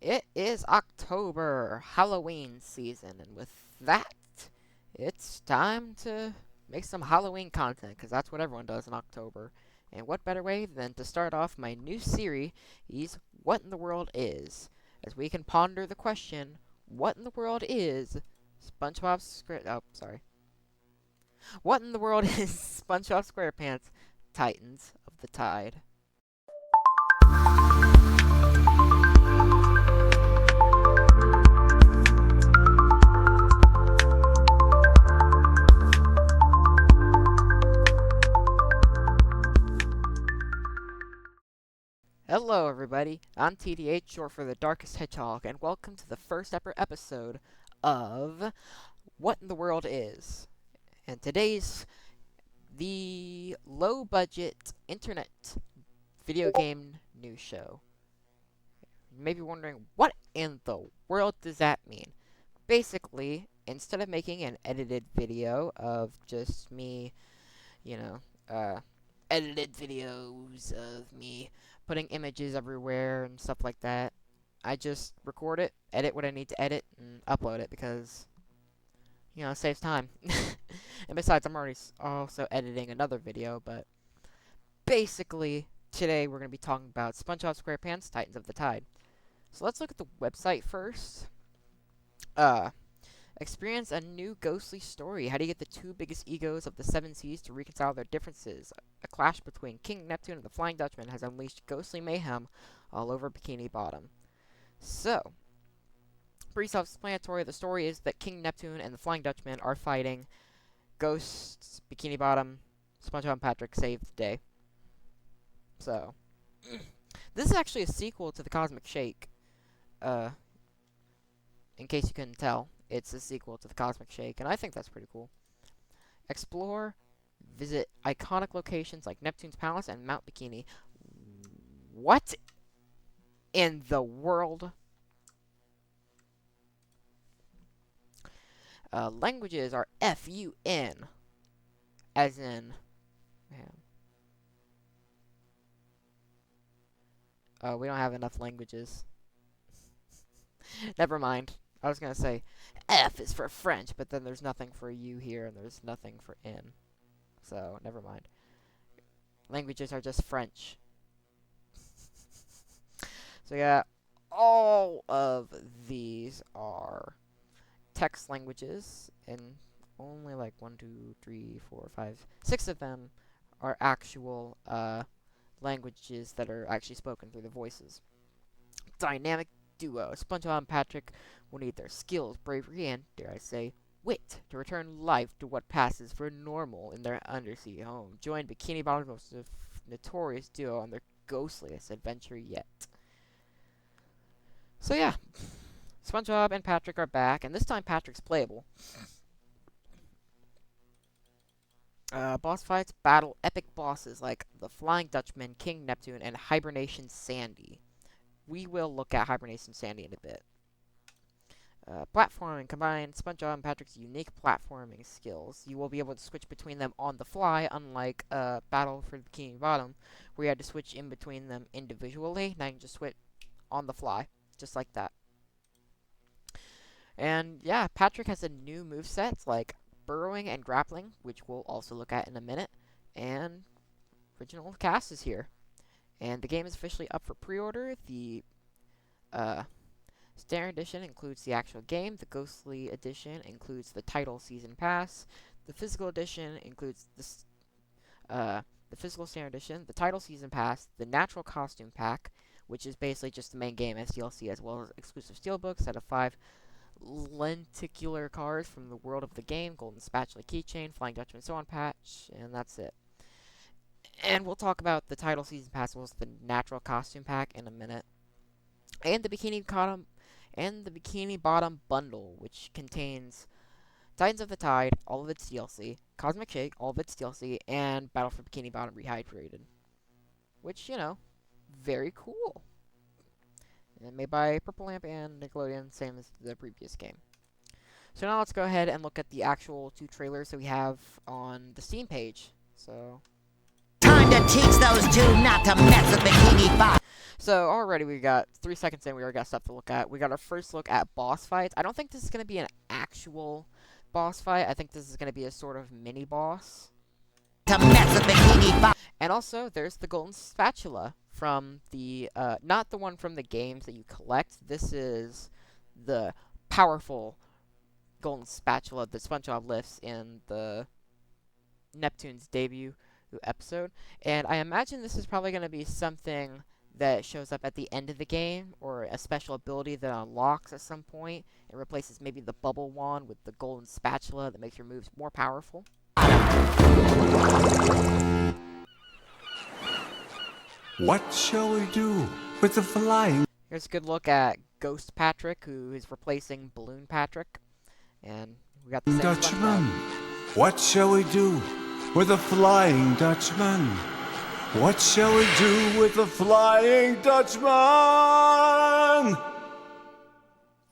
It is October, Halloween season, and with that, it's time to make some Halloween content, because that's what everyone does in October. And what better way than to start off my new series, What in the World Is? As we can ponder the question, what in the world is SpongeBob Square... Oh, sorry. What in the world is SpongeBob SquarePants Titans of the Tide? Hello, everybody. I'm TDH, short for the Darkest Hedgehog, and welcome to the first ever episode of What in the World Is. And today's the low-budget internet video game news show. You may be wondering, what in the world does that mean? Basically, instead of making an edited video of just me, you know, edited videos of me putting images everywhere and stuff like that, I just record it, edit what I need to edit, and upload it because, it saves time. And besides, I'm already also editing another video, but basically, today we're going to be talking about SpongeBob SquarePants Titans of the Tide. So let's look at the website first. Experience a new ghostly story. How do you get the two biggest egos of the seven seas to reconcile their differences? A clash between King Neptune and the Flying Dutchman has unleashed ghostly mayhem all over Bikini Bottom. So, pretty self-explanatory. The story is that King Neptune and the Flying Dutchman are fighting ghosts. Bikini Bottom, SpongeBob and Patrick save the day. So, this is actually a sequel to the Cosmic Shake. In case you couldn't tell, it's a sequel to the Cosmic Shake, and I think that's pretty cool. Explore, visit iconic locations like Neptune's Palace and Mount Bikini. What in the world? Languages are F-U-N, as in... Man. We don't have enough languages. Never mind. I was going to say F is for French, but then there's nothing for U here, and there's nothing for N. So, never mind. Languages are just French. So, yeah, all of these are text languages, and only like 1, 2, 3, 4, 5, 6 of them are actual languages that are actually spoken through the voices. Dynamic duo. SpongeBob and Patrick will need their skills, bravery, and, dare I say, wit to return life to what passes for normal in their undersea home. Join Bikini Bottom's most notorious duo on their ghostliest adventure yet. So yeah, SpongeBob and Patrick are back, and this time Patrick's playable. Boss fights battle epic bosses like the Flying Dutchman, King Neptune, and Hibernation Sandy. We will look at Hibernation Sandy in a bit. Platforming. Combine SpongeBob and Patrick's unique platforming skills. You will be able to switch between them on the fly, unlike Battle for the Bikini Bottom, where you had to switch in between them individually. Now you can just switch on the fly, just like that. And yeah, Patrick has a new moveset like burrowing and grappling, which we'll also look at in a minute. And original cast is here. And the game is officially up for pre-order. The Standard Edition includes the actual game. The Ghostly Edition includes the title season pass. The Physical Edition includes the Physical Standard Edition, the title season pass, the Natural Costume Pack, which is basically just the main game as DLC, as well as exclusive steelbooks out of 5 lenticular cards from the world of the game, Golden Spatula Keychain, Flying Dutchman So On patch, and that's it. And we'll talk about the title season pass, as the Natural Costume Pack, in a minute. And the Bikini Bottom bundle, which contains Titans of the Tide, all of its DLC, Cosmic Shake, all of its DLC, and Battle for Bikini Bottom Rehydrated. Which, very cool. And made by Purple Lamp and Nickelodeon, same as the previous game. So now let's go ahead and look at the actual 2 trailers that we have on the Steam page. So... Time to teach those two not to mess with Bikini Bottom. So already we got 3 seconds in. We already got stuff to look at. We got our first look at boss fights. I don't think this is gonna be an actual boss fight. I think this is gonna be a sort of mini boss. To mess with Bikini. And also, there's the golden spatula from the not the one from the games that you collect. This is the powerful golden spatula that SpongeBob lifts in the Neptune's debut episode. And I imagine this is probably going to be something that shows up at the end of the game, or a special ability that unlocks at some point. It replaces maybe the bubble wand with the golden spatula that makes your moves more powerful. What shall we do with the flying? Here's a good look at Ghost Patrick, who is replacing Balloon Patrick. And we got the same Dutchman? SpongeBob. What shall we do with the Flying Dutchman? What shall we do with the Flying Dutchman?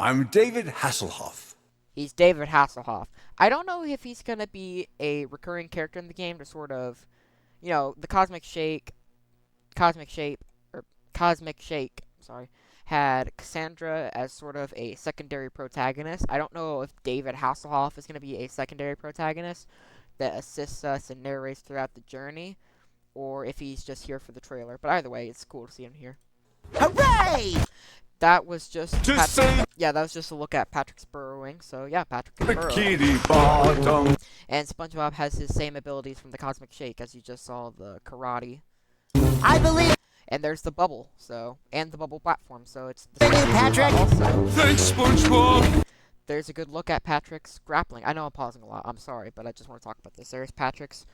I'm David Hasselhoff. He's David Hasselhoff. I don't know if he's going to be a recurring character in the game to sort of, you know, the Cosmic Shake, had Cassandra as sort of a secondary protagonist. I don't know if David Hasselhoff is going to be a secondary protagonist that assists us and narrates throughout the journey, or if he's just here for the trailer. But either way, it's cool to see him here. Hooray! That was just Say that was just a look at Patrick's burrowing. So yeah, Patrick can burrow. Bikini Bottom. And SpongeBob has his same abilities from the Cosmic Shake, as you just saw, the karate. I believe And there's the bubble, and the bubble platform, so it's the in you, Patrick. Also, Thanks, SpongeBob. there's a good look at Patrick's grappling. I know I'm pausing a lot, I'm sorry, but I just want to talk about this. There's Patrick's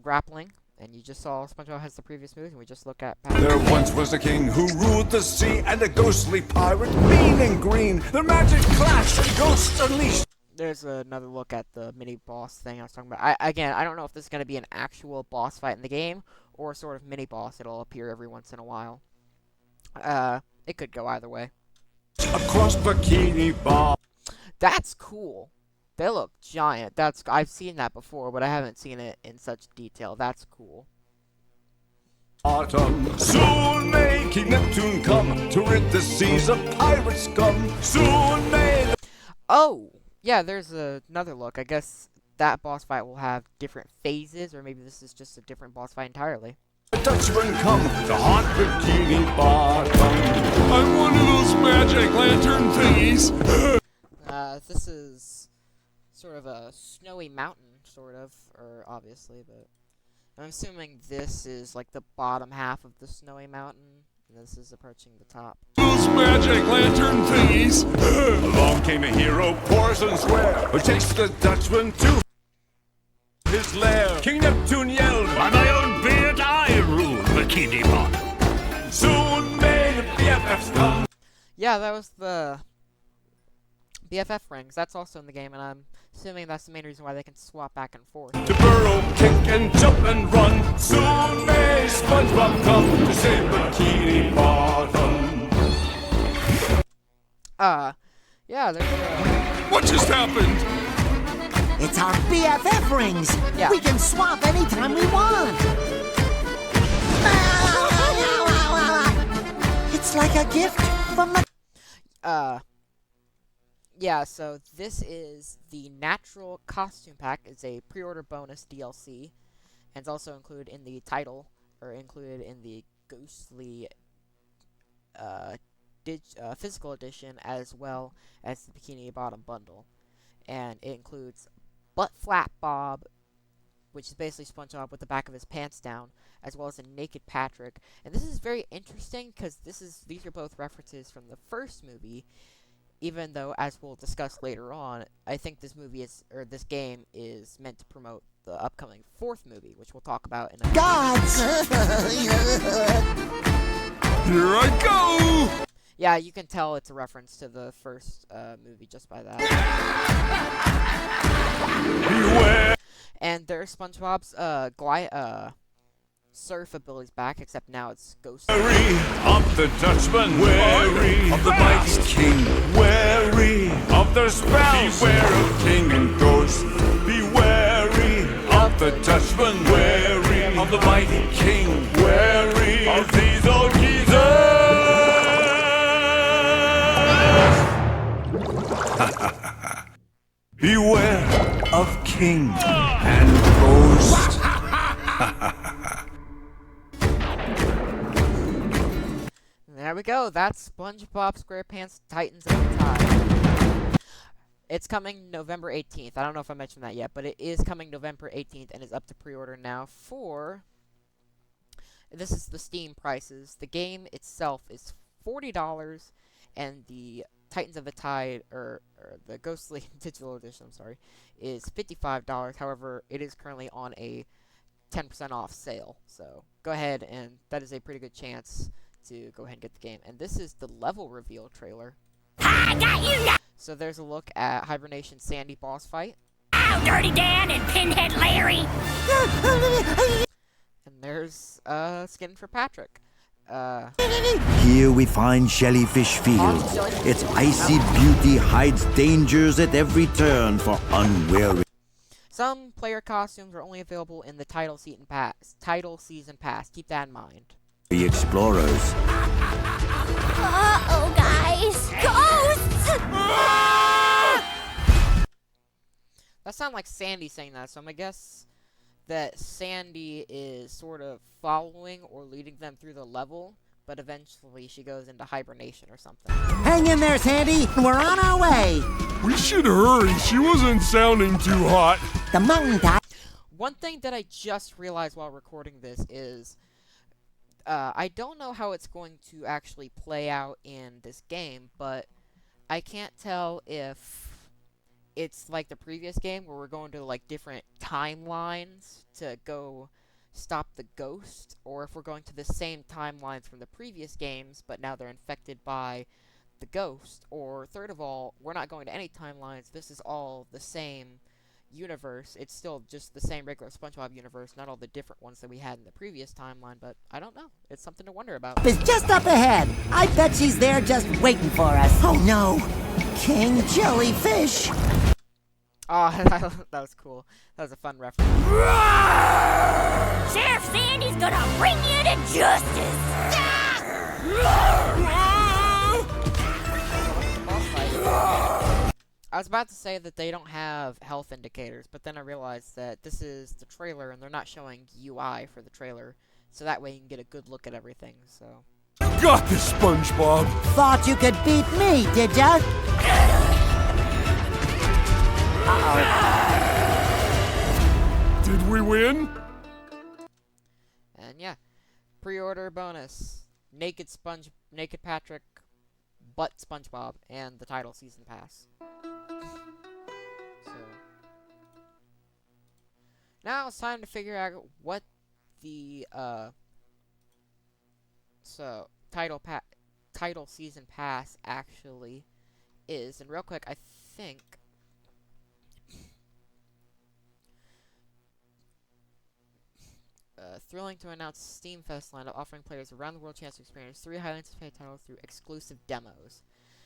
grappling, and you just saw SpongeBob has the previous moves, and we just look at Patrick. There once was a king who ruled the sea, and a ghostly pirate, mean and green. The magic clashed and ghosts unleashed. There's another look at the mini-boss thing I was talking about. I don't know if this is going to be an actual boss fight in the game, or a sort of mini-boss. It'll appear every once in a while. It could go either way. Across Bikini Bottom. That's cool. They look giant. I've seen that before, but I haven't seen it in such detail. That's cool. Soon may King Neptune come to rid the seas of pirate scum. Soon may Oh! Yeah, there's another look. I guess that boss fight will have different phases, or maybe this is just a different boss fight entirely. the Dutchman come to haunt Bikini Bottom. I'm one of those magic lantern thingies. This is sort of a snowy mountain, sort of, or obviously, but I'm assuming this is like the bottom half of the snowy mountain, and this is approaching the top. Those magic lantern thingies. Along came a hero, Porson Square, who takes the Dutchman to his lair. King Neptune yelled, by my own beard I rule Bikini Bottom. Soon may the BFFs come. Yeah, that was the BFF rings. That's also in the game, and I'm assuming that's the main reason why they can swap back and forth. To burrow, kick, and jump and run. Soon may SpongeBob come to save Bikini Bottom. Yeah, there's What just happened? It's our BFF rings. Yeah. We can swap anytime we want. It's like a gift from the... Yeah, so this is the Natural Costume Pack. It's a pre-order bonus DLC, and it's also included in the title, or included in the Ghostly physical edition, as well as the Bikini Bottom bundle. And it includes Butt Flap Bob, which is basically SpongeBob with the back of his pants down, as well as a naked Patrick. And this is very interesting because these are both references from the first movie. Even though, as we'll discuss later on, I think this game is meant to promote the upcoming fourth movie, which we'll talk about in a Gods! Here I go! Yeah, you can tell it's a reference to the first movie just by that. Beware! And there's SpongeBob's surf abilities back, except now it's ghost. Wary of the Dutchman, wary of the mighty king, wary of their spells, beware of king and ghost, be wary of the Dutchman, wary of the mighty king, wary of these old geezers. Beware of king and ghost. There we go. That's SpongeBob SquarePants Titans of the Tide. It's coming November 18th. I don't know if I mentioned that yet, but it is coming November 18th and is up to pre-order now for... This is the Steam prices. The game itself is $40, and the Titans of the Tide, or the Ghostly Digital Edition, I'm sorry, is $55. However, it is currently on a 10% off sale. So go ahead, and that is a pretty good chance to go ahead and get the game. And this is the level reveal trailer. I got you now! So there's a look at Hibernation Sandy boss fight. Ow, Dirty Dan and Pinhead Larry! And there's skin for Patrick. Here we find Jellyfish Fields. Its icy beauty hides dangers at every turn for unwary Some player costumes are only available in the title season pass. Keep that in mind. explorers. Uh-oh, guys! Ghosts! That sounds like Sandy saying that, so I'm gonna guess that Sandy is sort of following or leading them through the level, but eventually she goes into hibernation or something. Hang in there, Sandy. We're on our way. We should hurry. She wasn't sounding too hot. The mountain top. One thing that I just realized while recording this is I don't know how it's going to actually play out in this game, but I can't tell if it's like the previous game where we're going to like different timelines to go stop the ghost, or if we're going to the same timelines from the previous games, but now they're infected by the ghost, or third of all, we're not going to any timelines, this is all the same universe. It's still just the same regular SpongeBob universe, not all the different ones that we had in the previous timeline, but I don't know. It's something to wonder about. Is just up ahead. I bet she's there just waiting for us. Oh no, King Jellyfish. Oh, that was cool. That was a fun reference. Sheriff Sandy's gonna bring you to justice! I was about to say that they don't have health indicators, but then I realized that this is the trailer and they're not showing UI for the trailer, so that way you can get a good look at everything, so... Got this, SpongeBob. Thought you could beat me, did ya? Did we win? And yeah, pre-order bonus, Naked Patrick, Butt SpongeBob, and the title season pass. So now it's time to figure out what the title season pass actually is. And real quick, I think thrilling to announce Steam Fest lineup offering players around the world a chance to experience 3 highly anticipated titles through exclusive demos.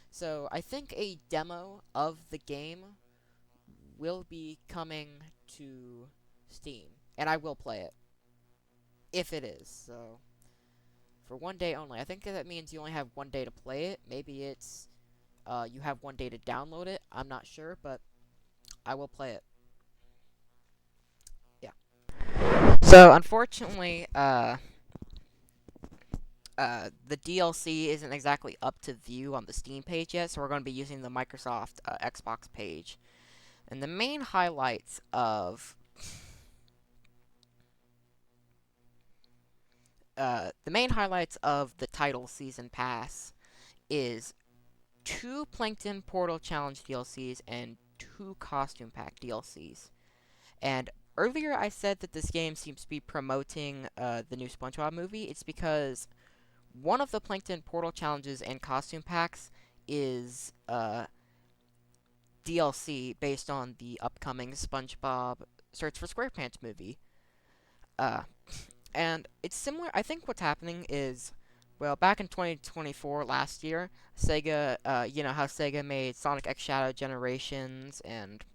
So I think a demo of the game will be coming to Steam, and I will play it if it is. So for 1 day only. I think that means you only have 1 day to play it. Maybe it's you have 1 day to download it. I'm not sure, but I will play it. So, unfortunately, the DLC isn't exactly up to view on the Steam page yet, so we're going to be using the Microsoft Xbox page. And the main highlights of the title season pass is 2 Plankton Portal Challenge DLCs and 2 Costume Pack DLCs. And earlier I said that this game seems to be promoting the new SpongeBob movie. It's because one of the Plankton Portal Challenges and Costume Packs is DLC based on the upcoming SpongeBob Search for SquarePants movie. And it's similar. I think what's happening is, well, back in 2024, last year, Sega, you know how Sega made Sonic X Shadow Generations, and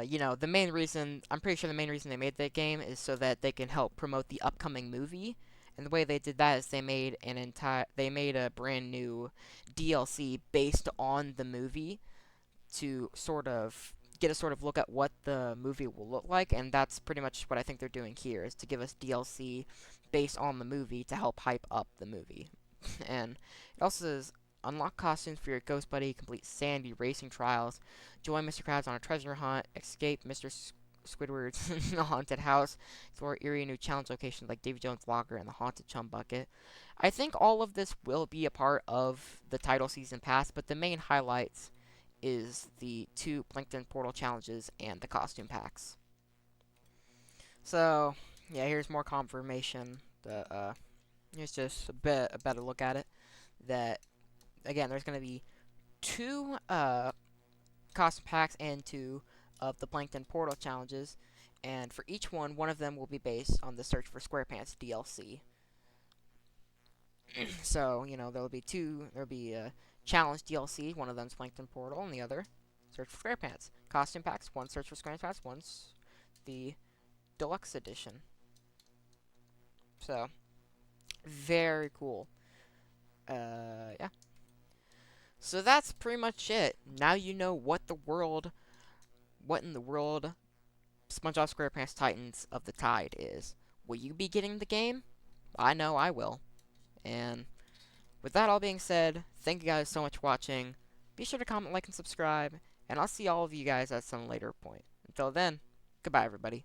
you know, the main reason, I'm pretty sure the main reason they made that game is so that they can help promote the upcoming movie. And the way they did that is they made a brand new DLC based on the movie to sort of get a sort of look at what the movie will look like, and that's pretty much what I think they're doing here, is to give us DLC based on the movie to help hype up the movie. And it also says, unlock costumes for your ghost buddy, complete Sandy racing trials, join Mr. Krabs on a treasure hunt, escape Mr. Squidward's haunted house, explore eerie new challenge locations like Davy Jones' Locker and the Haunted Chum Bucket. I think all of this will be a part of the title season pass, but the main highlights is the 2 Plankton Portal challenges and the costume packs. So, yeah, here's more confirmation. Here's just a better look at it. That, again, there's going to be 2 costume packs and 2 of the Plankton Portal challenges, and for each one of them will be based on the Search for SquarePants DLC. So, you know, there'll be a challenge DLC, one of them's Plankton Portal, and the other Search for SquarePants. Costume packs, one Search for SquarePants, one's the Deluxe Edition. So, very cool. Yeah. So that's pretty much it. Now you know what in the world SpongeBob SquarePants Titans of the Tide is. Will you be getting the game? I know I will. And with that all being said, thank you guys so much for watching. Be sure to comment, like, and subscribe, and I'll see all of you guys at some later point. Until then, goodbye everybody.